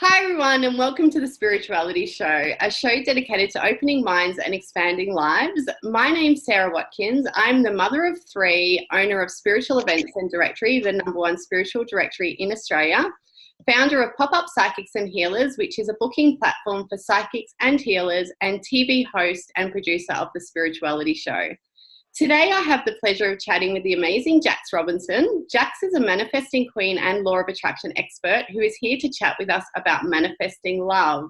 Hi, everyone, and welcome to the Spirituality Show, a show dedicated to opening minds and expanding lives. My name's Sarah Watkins. I'm the mother of three, owner of Spiritual Events and Directory, the #1 spiritual directory in Australia, founder of Pop-Up Psychics and Healers, which is a booking platform for psychics and healers, and TV host and producer of the Spirituality Show. Today, I have the pleasure of chatting with the amazing Jax Robinson. Jax is a manifesting queen and law of attraction expert who is here to chat with us about manifesting love.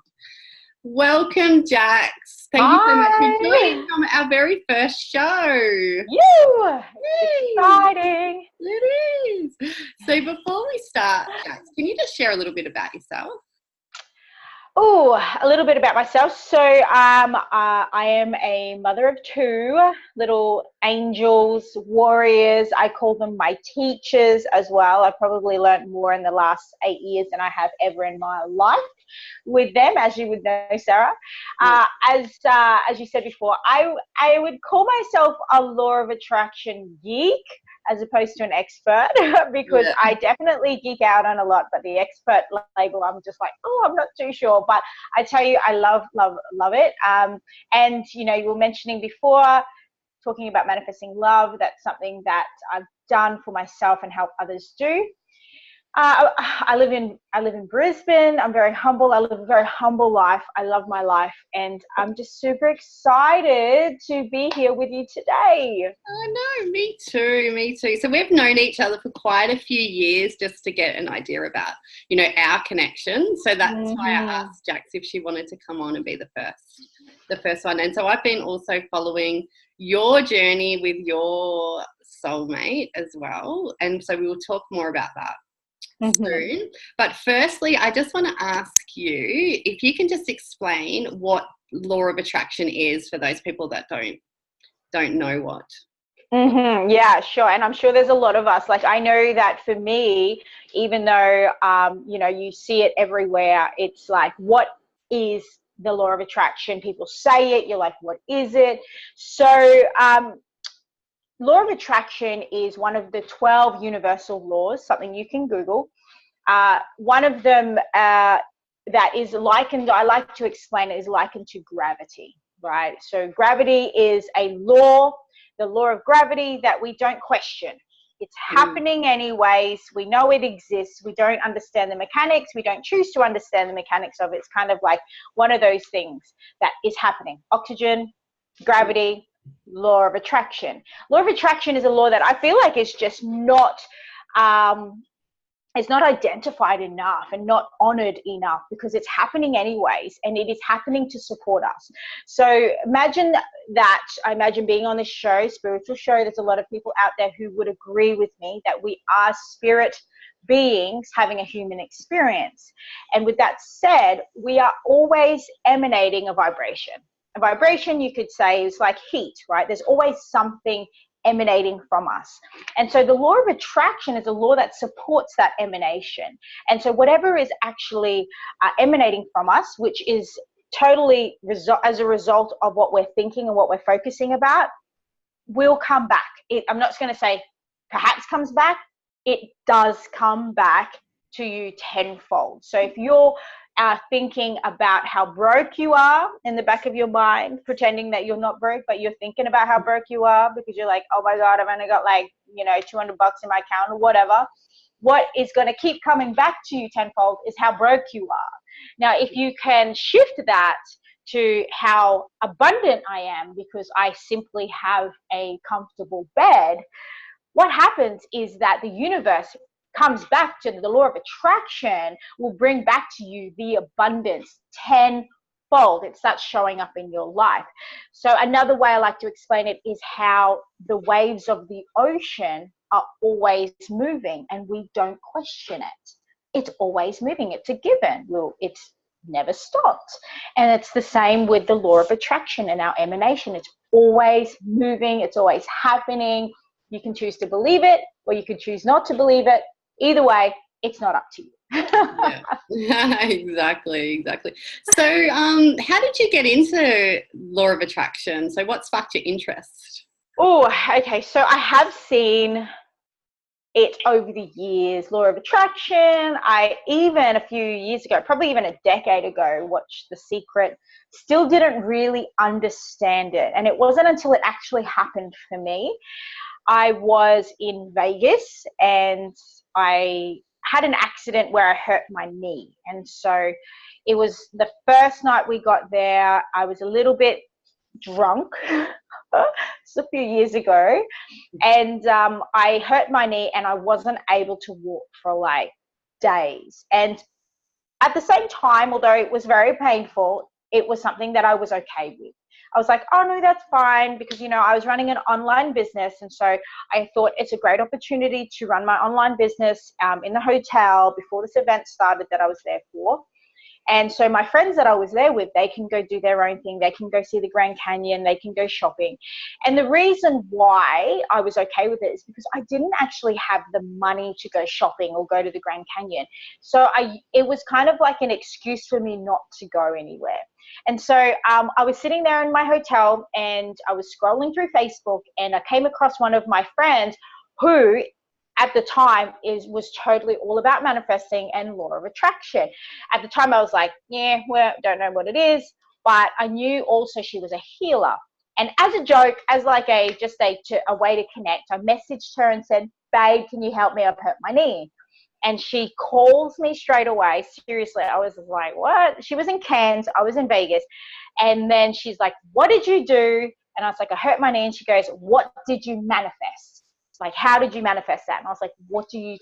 Welcome, Jax. Thank you so much for joining us on our very first show. Exciting. It is. So before we start, Jax, can you just share a little bit about yourself? Oh, a little bit about myself. So I am a mother of two little angels, warriors. I call them my teachers as well. I've probably learned more in the last 8 years than I have ever in my life with them, as you would know, Sarah. As you said before, I would call myself a law of attraction geek, as opposed to an expert, because I definitely geek out on a lot, but the expert label, I'm just like, I'm not too sure. But I tell you, I love it. And, you were mentioning before, talking about manifesting love, that's something that I've done for myself and help others do. I live in Brisbane. I'm very humble. I live a very humble life. I love my life, and I'm just super excited to be here with you today. I know, me too. So we've known each other for quite a few years, just to get an idea about, our connection. So that's why I asked Jax if she wanted to come on and be the first one. And so I've been also following your journey with your soulmate as well. And so we will talk more about that soon. But firstly, I just want to ask you if you can just explain what law of attraction is for those people that don't know what. Yeah, sure. And I'm sure there's a lot of us. Like, I know that for me, even though you see it everywhere, it's like, what is the law of attraction? People say it, you're like, what is it? So law of attraction is one of the 12 universal laws, something you can Google. One of them that is likened, I like to explain it, is likened to gravity, right? So gravity is a law, the law of gravity that we don't question. It's happening anyways. We know it exists. We don't understand the mechanics. We don't choose to understand the mechanics of it. It's kind of like one of those things that is happening. Oxygen, gravity, law of attraction. Law of attraction is a law that I feel like is just not it's not identified enough and not honored enough, because it's happening anyways, and it is happening to support us. So imagine being on this show, spiritual show. There's a lot of people out there who would agree with me that we are spirit beings having a human experience. And with that said, we are always emanating a vibration. A vibration, you could say, is like heat, right? There's always something emanating from us. And so the law of attraction is a law that supports that emanation. And so whatever is actually emanating from us, which is totally as a result of what we're thinking and what we're focusing about, will come back. I'm not going to say perhaps comes back. It does come back to you tenfold. So if you're thinking about how broke you are in the back of your mind, pretending that you're not broke, but you're thinking about how broke you are because you're like, oh my God, I've only got like, $200 in my account or whatever. What is going to keep coming back to you tenfold is how broke you are. Now, if you can shift that to how abundant I am because I simply have a comfortable bed, what happens is that the universe comes back to the law of attraction, will bring back to you the abundance tenfold. It starts showing up in your life. So another way I like to explain it is how the waves of the ocean are always moving and we don't question it. It's always moving. It's a given. It's never stopped. And it's the same with the law of attraction and our emanation. It's always moving. It's always happening. You can choose to believe it or you can choose not to believe it. Either way, it's not up to you. Yeah. Exactly. So how did you get into law of attraction? So what sparked your interest? Oh, okay. So I have seen it over the years, law of attraction. I even a few years ago, probably even a decade ago, watched The Secret. Still didn't really understand it. And it wasn't until it actually happened for me. I was in Vegas and I had an accident where I hurt my knee. And so it was the first night we got there. I was a little bit drunk. It's a few years ago. And I hurt my knee and I wasn't able to walk for like days. And at the same time, although it was very painful, it was something that I was okay with. I was like, oh no, that's fine, because I was running an online business, and so I thought it's a great opportunity to run my online business in the hotel before this event started that I was there for. And so my friends that I was there with, they can go do their own thing. They can go see the Grand Canyon. They can go shopping. And the reason why I was okay with it is because I didn't actually have the money to go shopping or go to the Grand Canyon. So it was kind of like an excuse for me not to go anywhere. And so I was sitting there in my hotel and I was scrolling through Facebook, and I came across one of my friends who at the time was totally all about manifesting and law of attraction. At the time I was like, yeah, well, don't know what it is, but I knew also she was a healer. And as a joke, as like a way to connect, I messaged her and said, babe, can you help me? I've hurt my knee. And she calls me straight away. Seriously, I was like, what? She was in Cairns, I was in Vegas. And then she's like, what did you do? And I was like, I hurt my knee. And she goes, what did you manifest? Like, how did you manifest that? And I was like, what do you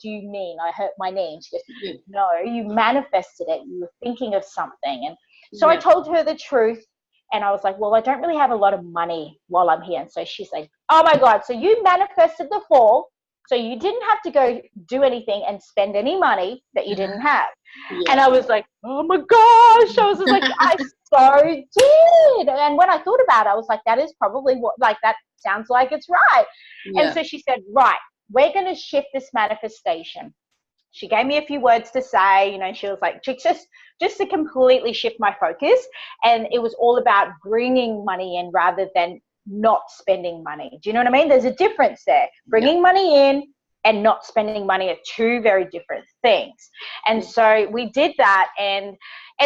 mean? I hurt my knee. And she goes, no, you manifested it. You were thinking of something. And so I told her the truth. And I was like, well, I don't really have a lot of money while I'm here. And so she's like, oh my God, so you manifested the fall. So you didn't have to go do anything and spend any money that you didn't have. Yeah. And I was like, oh my gosh. I was just like, I so did. And when I thought about it, I was like, that is probably that sounds like it's right. Yeah. And so she said, right, we're going to shift this manifestation. She gave me a few words to say, she was like, just to completely shift my focus. And it was all about bringing money in rather than not spending money. Do you know what I mean? There's a difference there. Bringing money in and not spending money are two very different things. And so we did that, and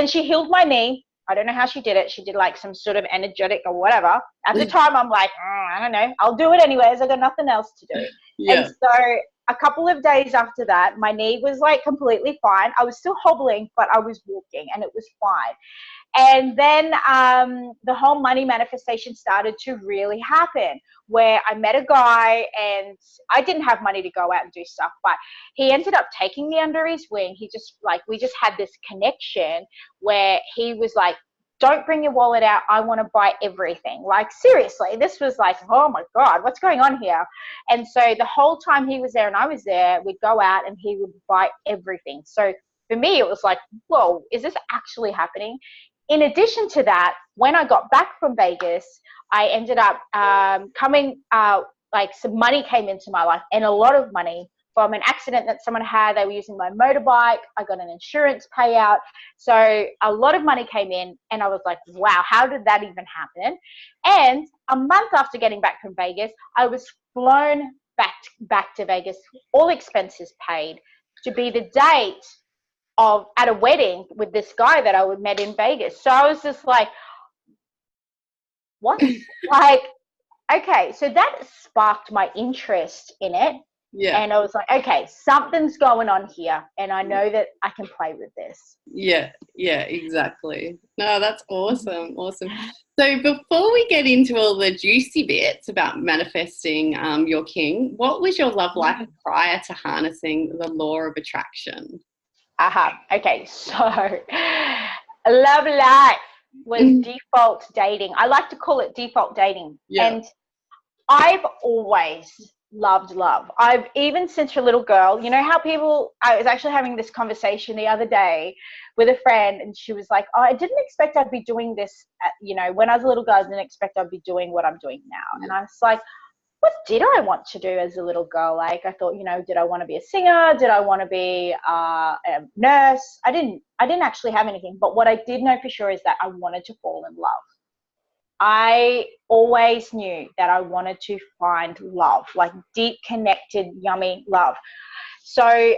she healed my knee. I don't know how she did it. She did like some sort of energetic or whatever. At the time, I'm like, I don't know. I'll do it anyways. I got nothing else to do. Yeah. And so a couple of days after that, my knee was like completely fine. I was still hobbling, but I was walking and it was fine. And then the whole money manifestation started to really happen, where I met a guy, and I didn't have money to go out and do stuff, but he ended up taking me under his wing. We just had this connection where he was like, don't bring your wallet out. I want to buy everything. Like, seriously, this was like, oh my God, what's going on here? And so the whole time he was there and I was there, we'd go out and he would buy everything. So for me, it was like, whoa, is this actually happening? In addition to that, when I got back from Vegas, I ended up like some money came into my life, and a lot of money from an accident that someone had. They were using my motorbike. I got an insurance payout. So a lot of money came in, and I was like, wow, how did that even happen? And a month after getting back from Vegas, I was flown back to Vegas, all expenses paid, to be the date at a wedding with this guy that I met in Vegas. So I was just like, what? Like, okay, so that sparked my interest in it. Yeah. And I was like, okay, something's going on here, and I know that I can play with this. Yeah, exactly. No, that's awesome. Awesome. So before we get into all the juicy bits about manifesting your king, what was your love life prior to harnessing the law of attraction? Okay, so love life was default dating. I like to call it default dating. Yeah. And I've always loved love. I've, even since a little girl, you know how I was actually having this conversation the other day with a friend, and she was like, oh, I didn't expect I'd be doing this, when I was a little girl, I didn't expect I'd be doing what I'm doing now. And I was like, what did I want to do as a little girl? Like, I thought, did I want to be a singer? Did I want to be a nurse? I didn't actually have anything. But what I did know for sure is that I wanted to fall in love. I always knew that I wanted to find love, like deep, connected, yummy love. So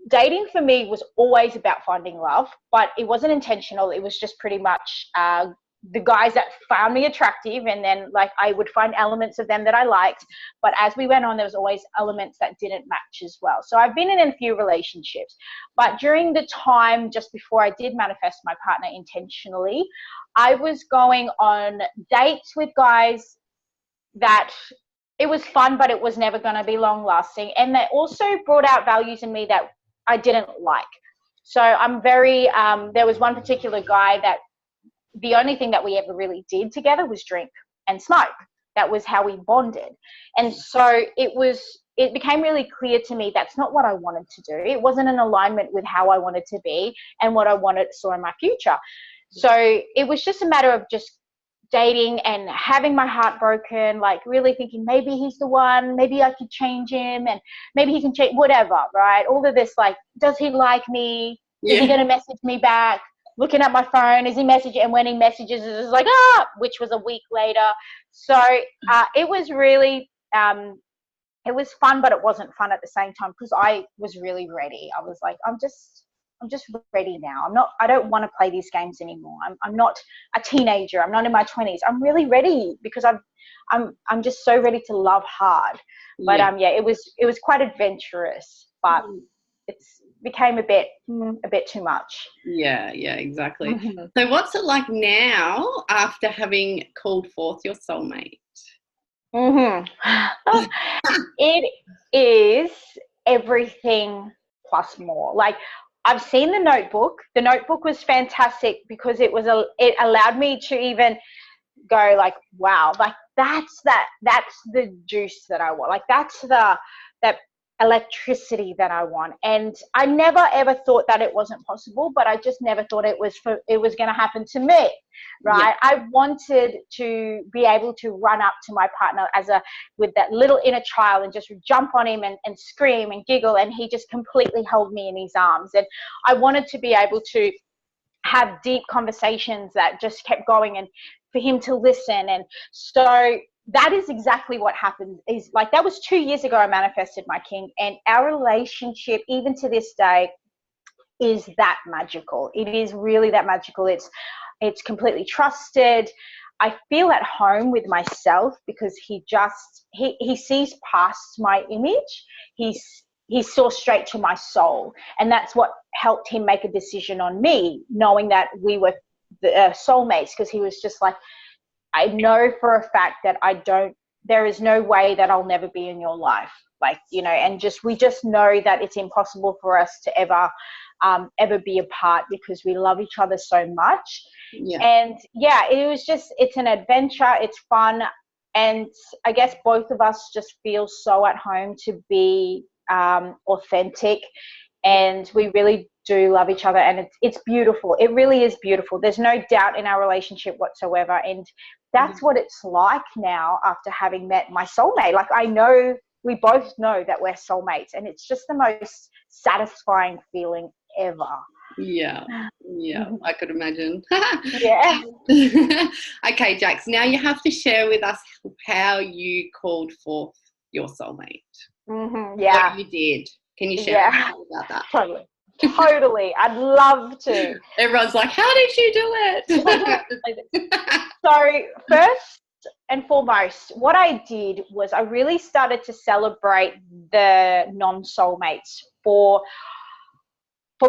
dating for me was always about finding love, but it wasn't intentional. It was just pretty much the guys that found me attractive, and then like I would find elements of them that I liked. But as we went on, there was always elements that didn't match as well. So I've been in a few relationships, but during the time just before I did manifest my partner intentionally, I was going on dates with guys that it was fun, but it was never going to be long lasting. And they also brought out values in me that I didn't like. So I'm very, there was one particular guy that the only thing that we ever really did together was drink and smoke. That was how we bonded. And so it became really clear to me that's not what I wanted to do. It wasn't in alignment with how I wanted to be and what I saw in my future. So it was just a matter of just dating and having my heart broken, like really thinking maybe he's the one, maybe I could change him, and maybe he can change, whatever, right? All of this, like, does he like me? Is he going to message me back? Looking at my phone, is he messaging? And when he messages, it's like, which was a week later. So it was really, it was fun, but it wasn't fun at the same time because I was really ready. I was like, I'm just ready now. I don't want to play these games anymore. I'm not a teenager. I'm not in my 20s. I'm really ready because I'm just so ready to love hard. But it was quite adventurous, but it's became a bit too much. Yeah, exactly. So what's it like now after having called forth your soulmate? It is everything plus more. Like, I've seen The Notebook. The Notebook was fantastic because it allowed me to even go like, wow, like that's the juice that I want. Like that's that electricity that I want. And I never ever thought that it wasn't possible, but I just never thought it was going to happen to me, right? I wanted to be able to run up to my partner with that little inner child and just jump on him and scream and giggle, and he just completely held me in his arms. And I wanted to be able to have deep conversations that just kept going, and for him to listen. And so that is exactly what happened. Is like, that was 2 years ago I manifested my king, and our relationship even to this day is that magical. It is really that magical. It's completely trusted. I feel at home with myself because he sees past my image. He saw straight to my soul, and that's what helped him make a decision on me, knowing that we were the soulmates, because he was just like, I know for a fact that there is no way that I'll never be in your life. Like, and we just know that it's impossible for us to ever be apart because we love each other so much. And it's an adventure. It's fun. And I guess both of us just feel so at home to be authentic, and we really do love each other, and it's beautiful. It really is beautiful. There's no doubt in our relationship whatsoever, and that's what it's like now after having met my soulmate. Like, we both know that we're soulmates, and it's just the most satisfying feeling ever. Yeah, I could imagine. Yeah. Okay, Jax, now you have to share with us how you called forth your soulmate. Yeah. What you did. Can you share about that? Totally. I'd love to. Everyone's like, how did you do it? So first and foremost, what I did was I really started to celebrate the non-soulmates for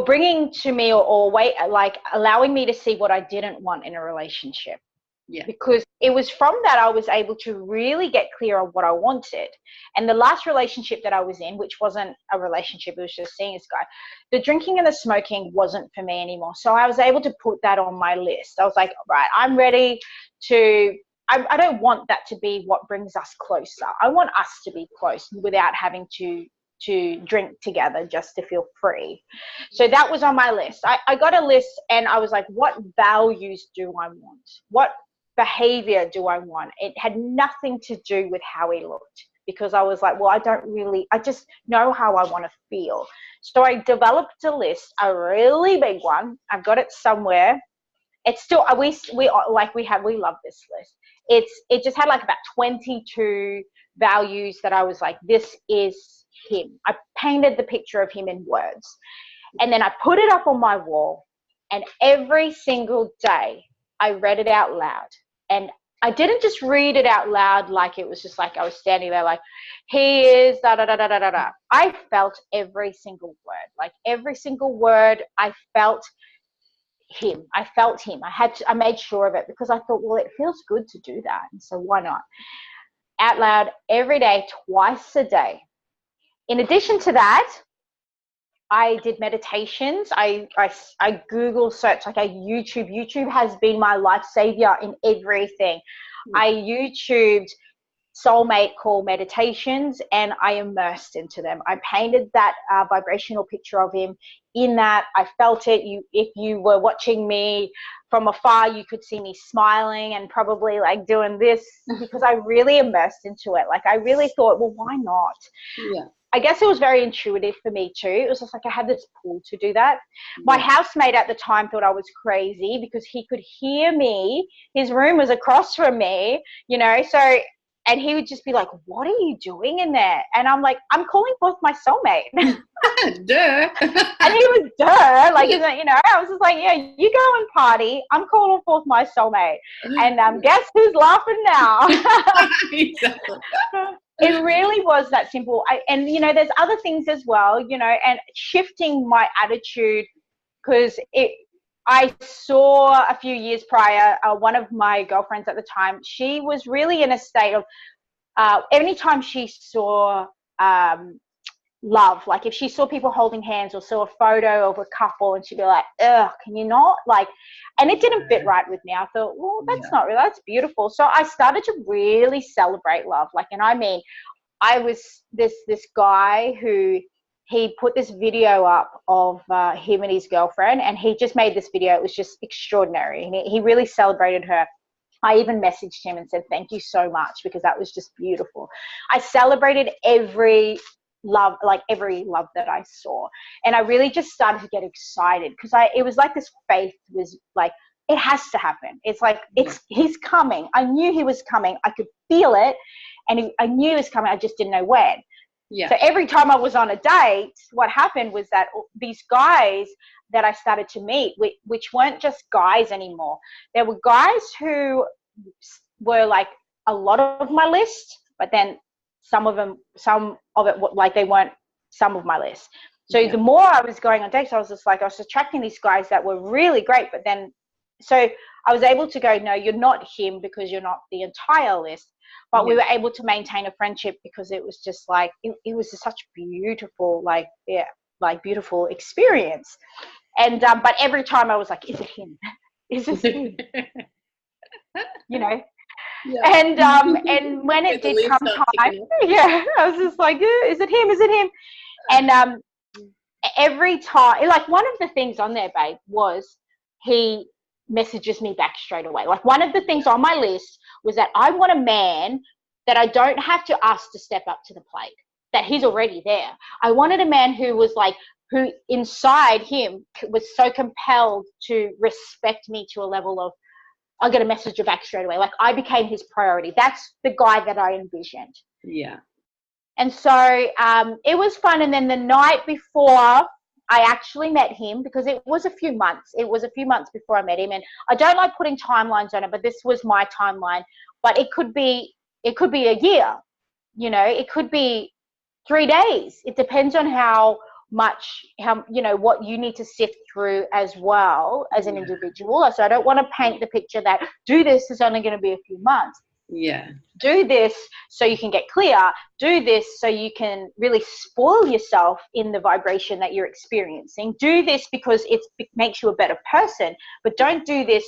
bringing to me or like allowing me to see what I didn't want in a relationship. Yeah. Because it was from that I was able to really get clear on what I wanted. And the last relationship that I was in, which wasn't a relationship, it was just seeing this guy, the drinking and the smoking wasn't for me anymore. So I was able to put that on my list. I was like, right, I'm ready to, I don't want that to be what brings us closer. I want us to be close without having to drink together just to feel free. So that was on my list. I got a list, and I was like, what values do I want? What behavior do I want? It had nothing to do with how he looked, because I was like, well, I just know how I want to feel. So I developed a list, a really big one. I've got it somewhere. it's still, we love this list. It just had like about 22 values that I was like, this is him. I painted the picture of him in words, and then I put it up on my wall, and every single day I read it out loud. And I didn't just read it out loud like it was just like I was standing there like, he is da da da da da da da. I felt every single word. Like every single word, I felt him. I felt him. I made sure of it, because I thought, well, it feels good to do that, and so why not? Out loud every day, twice a day. In addition to that, I did meditations. I Google search, like I YouTube. YouTube has been my life savior in everything. I YouTubed soulmate call meditations, and I immersed into them. I painted that vibrational picture of him in that. I felt it. If you were watching me from afar, you could see me smiling and probably like doing this, because I really immersed into it. Like I really thought, well, why not? Yeah. I guess it was very intuitive for me too. It was just like I had this pull to do that. My housemate at the time thought I was crazy, because he could hear me. His room was across from me, you know, so, and he would just be like, what are you doing in there? And I'm like, I'm calling forth my soulmate. Duh. And he was, duh, like, you know, I was just like, yeah, you go and party. I'm calling forth my soulmate. And guess who's laughing now? Exactly. It really was that simple. And, you know, there's other things as well, you know, and shifting my attitude, because I saw a few years prior, one of my girlfriends at the time, she was really in a state of, anytime she saw love, like if she saw people holding hands or saw a photo of a couple, and she'd be like, ugh, can you not? Like, and it didn't fit right with me. I thought, well, that's not really, that's beautiful. So I started to really celebrate love. Like, and I mean, I was this guy who, he put this video up of him and his girlfriend, and he just made this video. It was just extraordinary. And he really celebrated her. I even messaged him and said, thank you so much, because that was just beautiful. I celebrated every love that I saw. And I really just started to get excited, because it was like this faith was like, it has to happen. It's like, he's coming. I knew he was coming. I could feel it. And I knew he was coming. I just didn't know when. Yeah. So every time I was on a date, what happened was that these guys that I started to meet, which weren't just guys anymore, there were guys who were like a lot of my list, but then some of it, like they weren't some of my list. So the more I was going on dates, I was just like, I was attracting these guys that were really great, but then, so I was able to go, no, you're not him, because you're not the entire list. But we were able to maintain a friendship, because it was just like, it was just such beautiful, like, beautiful experience. And, but every time I was like, is it him? Is this him? You know? Yeah. And when it did come time, I was just like, is it him? Is it him? And every time, like one of the things on there, babe, was he messages me back straight away. Like one of the things on my list was that I want a man that I don't have to ask to step up to the plate, that he's already there. I wanted a man who was like, who inside him was so compelled to respect me to a level of, I'll get a message back straight away. Like I became his priority. That's the guy that I envisioned. Yeah. And so it was fun. And then the night before I actually met him, because it was a few months. It was a few months before I met him. And I don't like putting timelines on it, but this was my timeline. But it could be a year, you know, it could be 3 days. It depends on how you know, what you need to sift through as well as an individual. So I don't want to paint the picture that do this is only going to be a few months. Yeah. Do this so you can get clear. Do this so you can really spoil yourself in the vibration that you're experiencing. Do this because it makes you a better person, but don't do this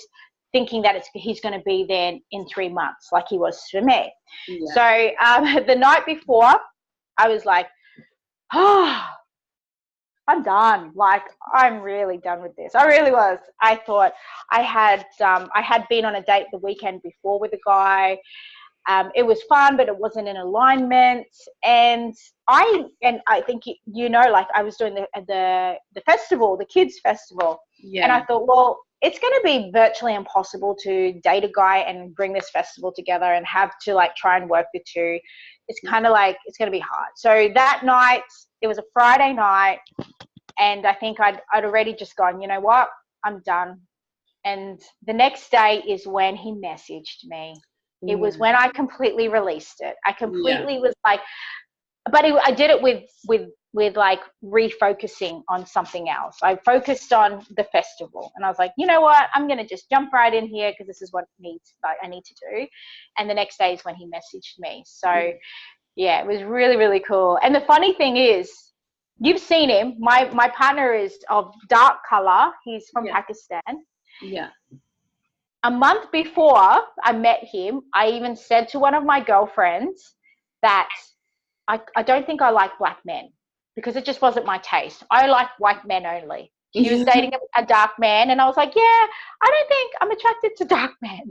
thinking that he's going to be there in 3 months like he was for me. Yeah. So the night before, I was like, oh, I'm done. Like, I'm really done with this. I really was. I thought I had been on a date the weekend before with a guy. It was fun, but it wasn't in alignment. And I think, you know, like I was doing the festival, the kids festival. Yeah. And I thought, well, it's going to be virtually impossible to date a guy and bring this festival together and have to like try and work the two. It's kind of like, it's going to be hard. So that night, it was a Friday night, and I think I'd already just gone, you know what, I'm done. And the next day is when he messaged me. It was when I completely released it. I completely was like, but I did it with like refocusing on something else. I focused on the festival, and I was like, you know what, I'm going to just jump right in here because this is what I need to do. And the next day is when he messaged me. So yeah, it was really, really cool. And the funny thing is, you've seen him. My partner is of dark color. He's from Pakistan. Yeah. A month before I met him, I even said to one of my girlfriends that I don't think I like black men, because it just wasn't my taste. I like white men only. She was dating a dark man, and I was like, yeah, I don't think I'm attracted to dark men.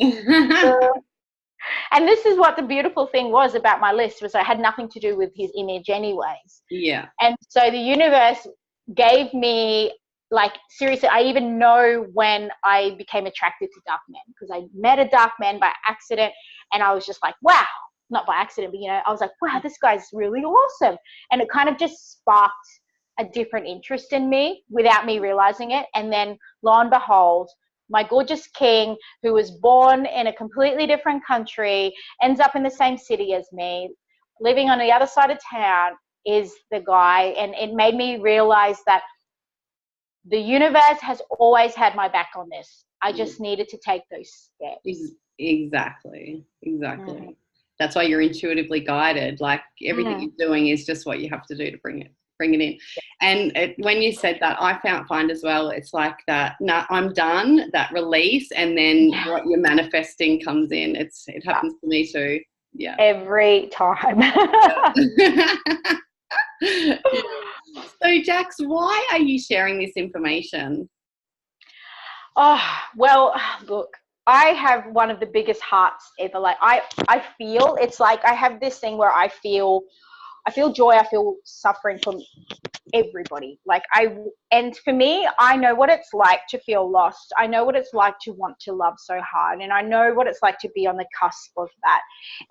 And this is what the beautiful thing was about my list, was it had nothing to do with his image anyways. Yeah. And so the universe gave me, like, seriously, I even know when I became attracted to dark men, because I met a dark man by accident, and I was just like, wow. Not by accident, but, you know, I was like, wow, this guy's really awesome. And it kind of just sparked a different interest in me without me realizing it. And then lo and behold, my gorgeous king, who was born in a completely different country, ends up in the same city as me, living on the other side of town, is the guy. And it made me realize that the universe has always had my back on this. I just needed to take those steps. Exactly. That's why you're intuitively guided. Like, everything you're doing is just what you have to do to bring it in. And when you said that, I find as well, it's like that, no, I'm done, that release, and then what you're manifesting comes in. It happens to me too. Yeah. Every time. So, Jax, why are you sharing this information? Oh, well, look, I have one of the biggest hearts ever. Like, I feel, it's like I have this thing where I feel joy, I feel suffering from everybody. Like, and for me, I know what it's like to feel lost. I know what it's like to want to love so hard. And I know what it's like to be on the cusp of that.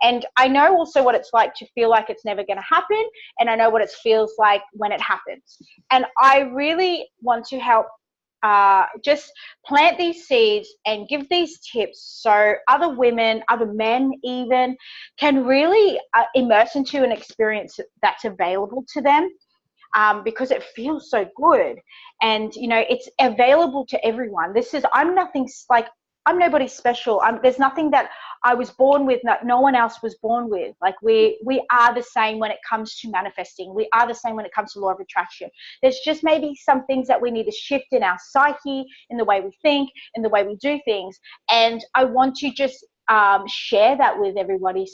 And I know also what it's like to feel like it's never going to happen. And I know what it feels like when it happens. And I really want to help just plant these seeds and give these tips so other women, other men even, can really immerse into an experience that's available to them, because it feels so good. And, you know, it's available to everyone. I'm nobody special. There's nothing that I was born with, no one else was born with. Like, we are the same when it comes to manifesting. We are the same when it comes to law of attraction. There's just maybe some things that we need to shift in our psyche, in the way we think, in the way we do things. And I want to just share that with everybody,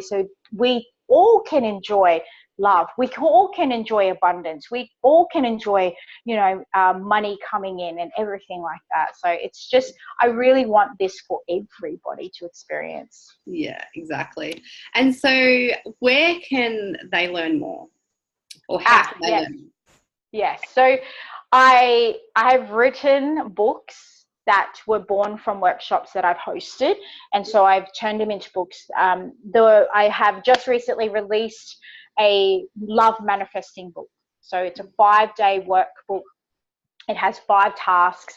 so we all can enjoy love. We all can enjoy abundance. We all can enjoy, you know, money coming in and everything like that. So it's just, I really want this for everybody to experience. Yeah, exactly. And so where can they learn more, or how can they learn? Yes. So I have written books that were born from workshops that I've hosted. And so I've turned them into books. I have just recently released a love manifesting book. So it's a 5-day workbook. It has 5 tasks.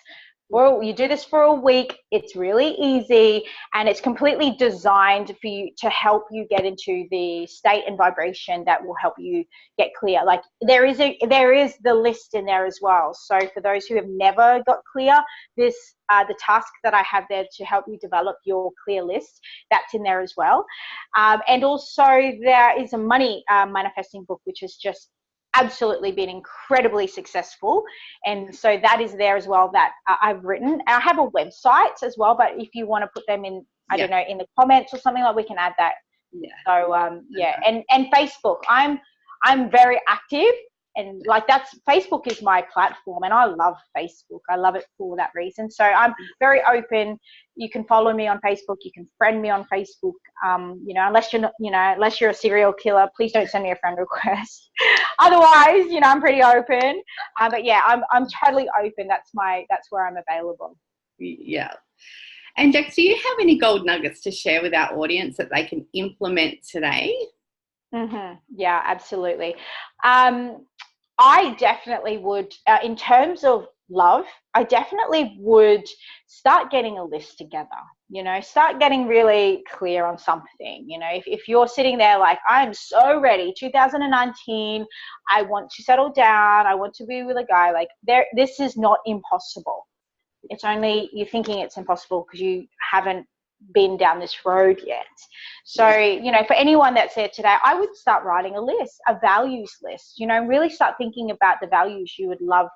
Well, you do this for a week. It's really easy, and it's completely designed for you to help you get into the state and vibration that will help you get clear. Like, there is the list in there as well. So for those who have never got clear, the task that I have there to help you develop your clear list, that's in there as well. And also there is a money manifesting book, which is just absolutely been incredibly successful, and so that is there as well, that I've written. And I have a website as well, but if you want to put them in, I don't know, in the comments or something, like, we can add that. So and Facebook, I'm very active, and like, Facebook is my platform, and I love Facebook. I love it for that reason. So I'm very open. You can follow me on Facebook. You can friend me on Facebook. You know, unless you're a serial killer, please don't send me a friend request. Otherwise, you know, I'm pretty open. But yeah, I'm totally open. That's where I'm available. Yeah. And Jax, do you have any gold nuggets to share with our audience that they can implement today? Yeah, absolutely. I definitely would, in terms of love, I definitely would start getting a list together, start getting really clear on something. If you're sitting there like, I'm so ready, 2019, I want to settle down, I want to be with a guy, like this is not impossible. It's only you're thinking it's impossible because you haven't been down this road yet. So, for anyone that's there today, I would start writing a list, a values list, really start thinking about the values you would love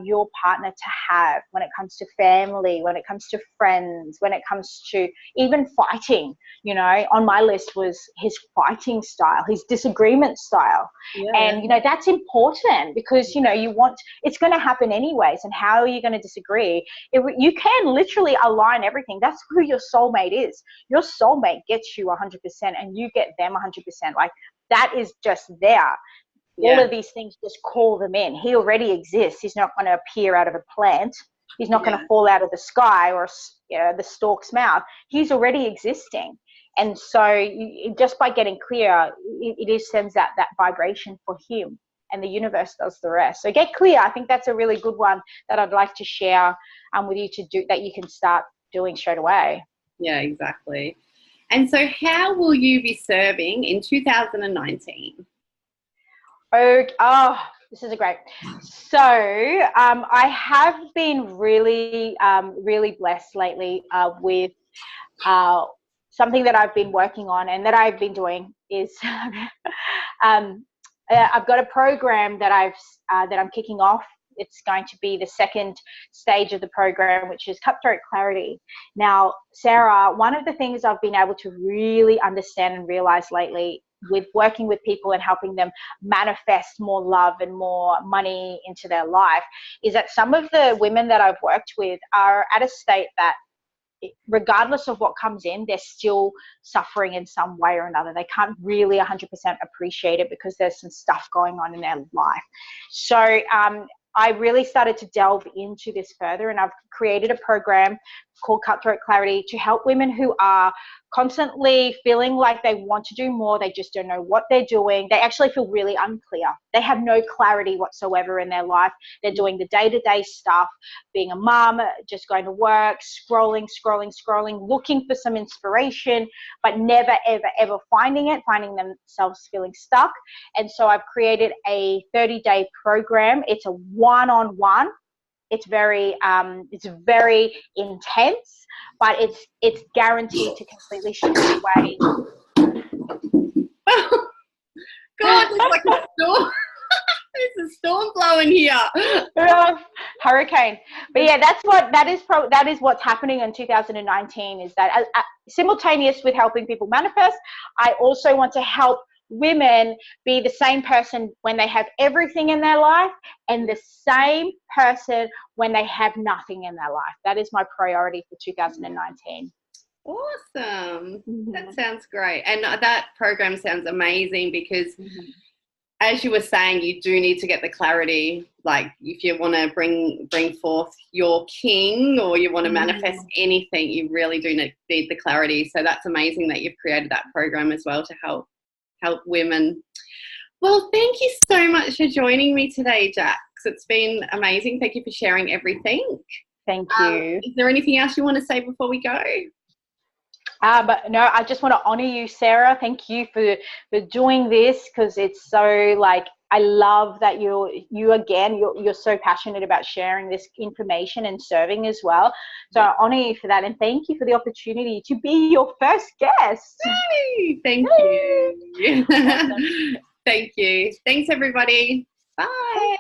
your partner to have when it comes to family, when it comes to friends, when it comes to even fighting. On my list was his fighting style, his disagreement style. Yeah. And, that's important because, it's going to happen anyways. And how are you going to disagree? You can literally align everything. That's who your soulmate is. Your soulmate gets you 100% and you get them 100%. Like that is just there. Yeah. All of these things, just call them in. He already exists. He's not going to appear out of a plant. He's not going to fall out of the sky or the stork's mouth. He's already existing. And so just by getting clear, it sends that vibration for him. And the universe does the rest. So get clear. I think that's a really good one that I'd like to share with you to do, that you can start doing straight away. Yeah, exactly. And so how will you be serving in 2019? Oh, this is a great. So I have been really, really blessed lately with something that I've been working on and that I've been doing is I've got a program that I'm kicking off. It's going to be the second stage of the program, which is Cutthroat Clarity. Now, Sarah, one of the things I've been able to really understand and realize lately with working with people and helping them manifest more love and more money into their life is that some of the women that I've worked with are at a state that regardless of what comes in, they're still suffering in some way or another. They can't really 100% appreciate it because there's some stuff going on in their life. So I really started to delve into this further, and I've created a program called Cutthroat Clarity to help women who are constantly feeling like they want to do more. They just don't know what they're doing. They actually feel really unclear. They have no clarity whatsoever in their life. They're doing the day-to-day stuff, being a mom, just going to work, scrolling, looking for some inspiration, but never, ever, ever finding themselves feeling stuck. And so I've created a 30-day program. It's a one-on-one. It's very intense, but it's guaranteed to completely shift your way. God, it's like a storm. There's a storm blowing here. Hurricane. But yeah, that is what's happening in 2019 is that simultaneous with helping people manifest, I also want to help women be the same person when they have everything in their life and the same person when they have nothing in their life. That is my priority for 2019. Awesome. That sounds great. And that program sounds amazing because as you were saying, you do need to get the clarity. Like if you want to bring forth your king or you want to manifest anything, you really do need the clarity. So that's amazing that you've created that program as well to help women. Well, thank you so much for joining me today, Jax. It's been amazing. Thank you for sharing everything. Thank you. Is there anything else you want to say before we go? But no, I just want to honor you, Sarah. Thank you for doing this because it's so I love that you're so passionate about sharing this information and serving as well. So I honor you for that, and thank you for the opportunity to be your first guest. Hey, thank you. Awesome. Thank you. Thanks, everybody. Bye.